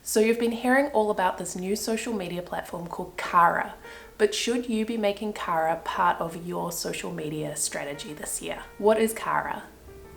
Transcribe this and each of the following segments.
So you've been hearing all about this new social media platform called Cara, but should you be making Cara part of your social media strategy this year? What is Cara?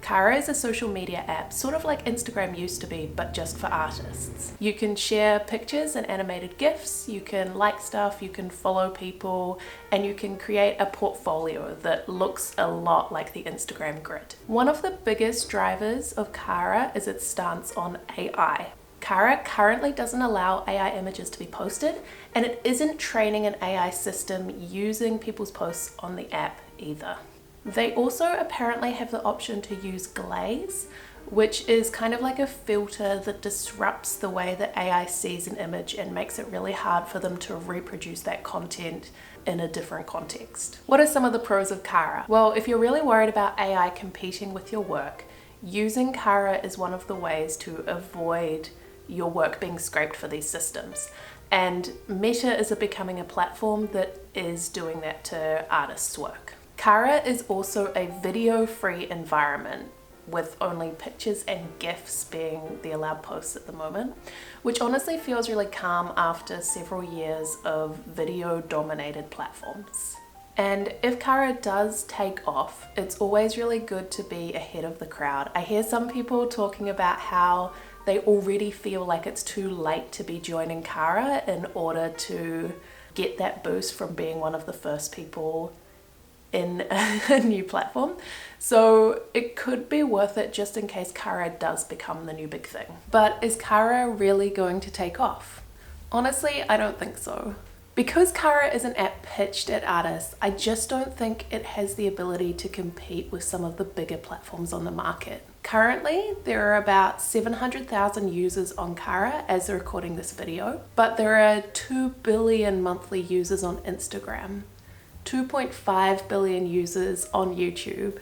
Cara is a social media app, sort of like Instagram used to be, but just for artists. You can share pictures and animated GIFs, you can like stuff, you can follow people, and you can create a portfolio that looks a lot like the Instagram grid. One of the biggest drivers of Cara is its stance on AI. Cara currently doesn't allow AI images to be posted, and it isn't training an AI system using people's posts on the app either. They also apparently have the option to use glaze, which is kind of like a filter that disrupts the way that AI sees an image and makes it really hard for them to reproduce that content in a different context. What are some of the pros of Cara? Well, if you're really worried about AI competing with your work, using Cara is one of the ways to avoid your work being scraped for these systems. And Meta is becoming a platform that is doing that to artists' work. Cara is also a video-free environment with only pictures and GIFs being the allowed posts at the moment, which honestly feels really calm after several years of video-dominated platforms. And if Cara does take off, it's always really good to be ahead of the crowd. I hear some people talking about how they already feel like it's too late to be joining Cara in order to get that boost from being one of the first people in a new platform. So it could be worth it just in case Cara does become the new big thing. But is Cara really going to take off? Honestly, I don't think so. Because Cara is an app pitched at artists, I just don't think it has the ability to compete with some of the bigger platforms on the market. Currently, there are about 700,000 users on Cara as of recording this video, but there are 2 billion monthly users on Instagram, 2.5 billion users on YouTube,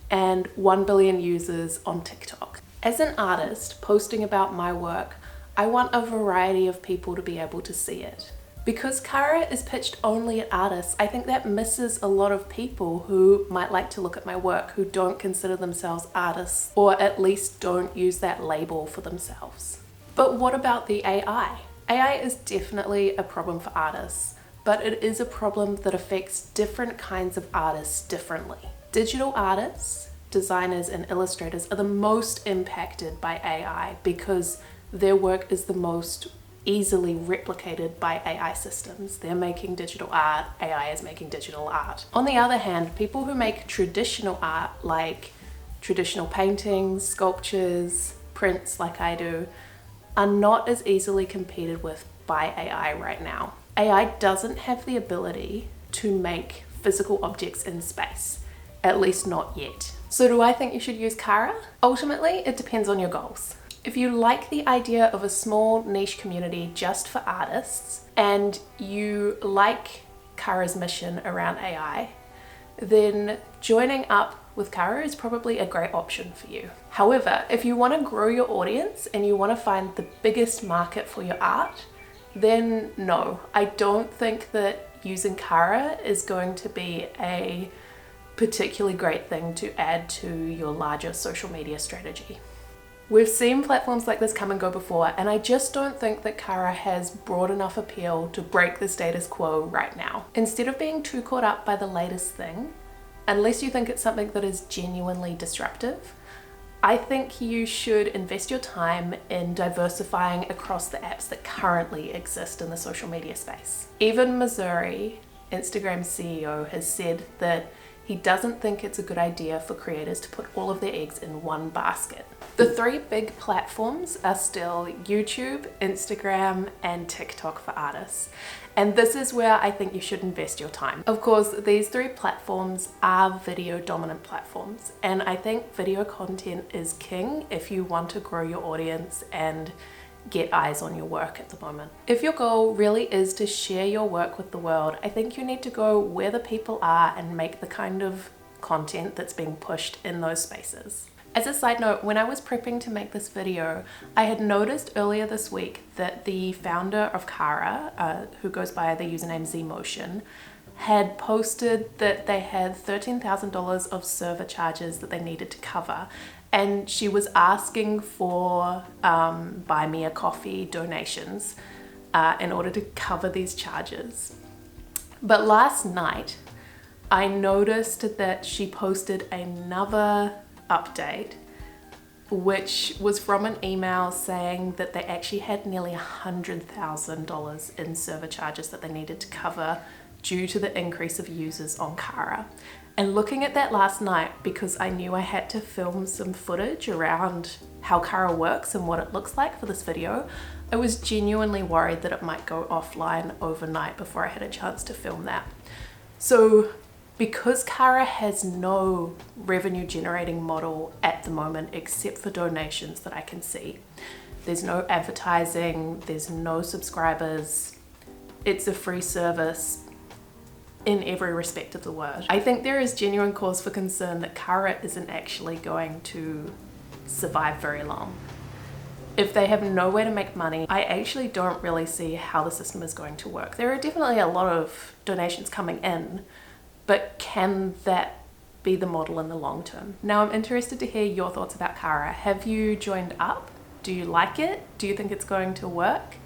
and 1 billion users on TikTok. As an artist posting about my work, I want a variety of people to be able to see it. Because Cara is pitched only at artists, I think that misses a lot of people who might like to look at my work who don't consider themselves artists, or at least don't use that label for themselves. But what about the AI? AI is definitely a problem for artists, but it is a problem that affects different kinds of artists differently. Digital artists, designers, and illustrators are the most impacted by AI because their work is the most easily replicated by AI systems. They're making digital art, AI is making digital art. On the other hand, people who make traditional art, like traditional paintings, sculptures, prints like I do, are not as easily competed with by AI right now. AI doesn't have the ability to make physical objects in space, at least not yet. So do I think you should use Cara? Ultimately, it depends on your goals. If you like the idea of a small niche community just for artists, and you like Cara's mission around AI, then joining up with Cara is probably a great option for you. However, if you want to grow your audience and you want to find the biggest market for your art, then no, I don't think that using Cara is going to be a particularly great thing to add to your larger social media strategy. We've seen platforms like this come and go before, and I just don't think that Cara has broad enough appeal to break the status quo right now. Instead of being too caught up by the latest thing, unless you think it's something that is genuinely disruptive, I think you should invest your time in diversifying across the apps that currently exist in the social media space. Even Missouri, Instagram's CEO, has said that he doesn't think it's a good idea for creators to put all of their eggs in one basket. The 3 big platforms are still YouTube, Instagram, and TikTok for artists. And this is where I think you should invest your time. Of course, these 3 platforms are video dominant platforms, and I think video content is king if you want to grow your audience and get eyes on your work at the moment. If your goal really is to share your work with the world, I think you need to go where the people are and make the kind of content that's being pushed in those spaces. As a side note, when I was prepping to make this video, I had noticed earlier this week that the founder of Cara, who goes by the username Zmotion, had posted that they had $13,000 of server charges that they needed to cover, and she was asking for buy me a coffee donations in order to cover these charges. But last night I noticed that she posted another update, which was from an email saying that they actually had nearly $100,000 in server charges that they needed to cover due to the increase of users on Cara. And looking at that last night, because I knew I had to film some footage around how Cara works and what it looks like for this video, I was genuinely worried that it might go offline overnight before I had a chance to film that. So because Cara has no revenue generating model at the moment except for donations that I can see, there's no advertising, there's no subscribers, it's a free service in every respect of the word. I think there is genuine cause for concern that Cara isn't actually going to survive very long. If they have no way to make money, I actually don't really see how the system is going to work. There are definitely a lot of donations coming in, but can that be the model in the long term? Now I'm interested to hear your thoughts about Cara. Have you joined up? Do you like it? Do you think it's going to work?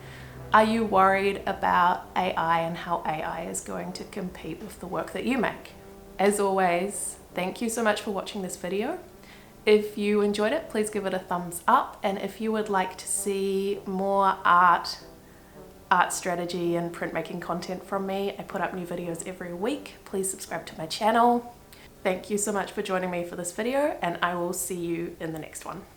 Are you worried about AI and how AI is going to compete with the work that you make? As always, thank you so much for watching this video. If you enjoyed it, please give it a thumbs up. And if you would like to see more art strategy and printmaking content from me, I put up new videos every week. Please subscribe to my channel. Thank you so much for joining me for this video, and I will see you in the next one.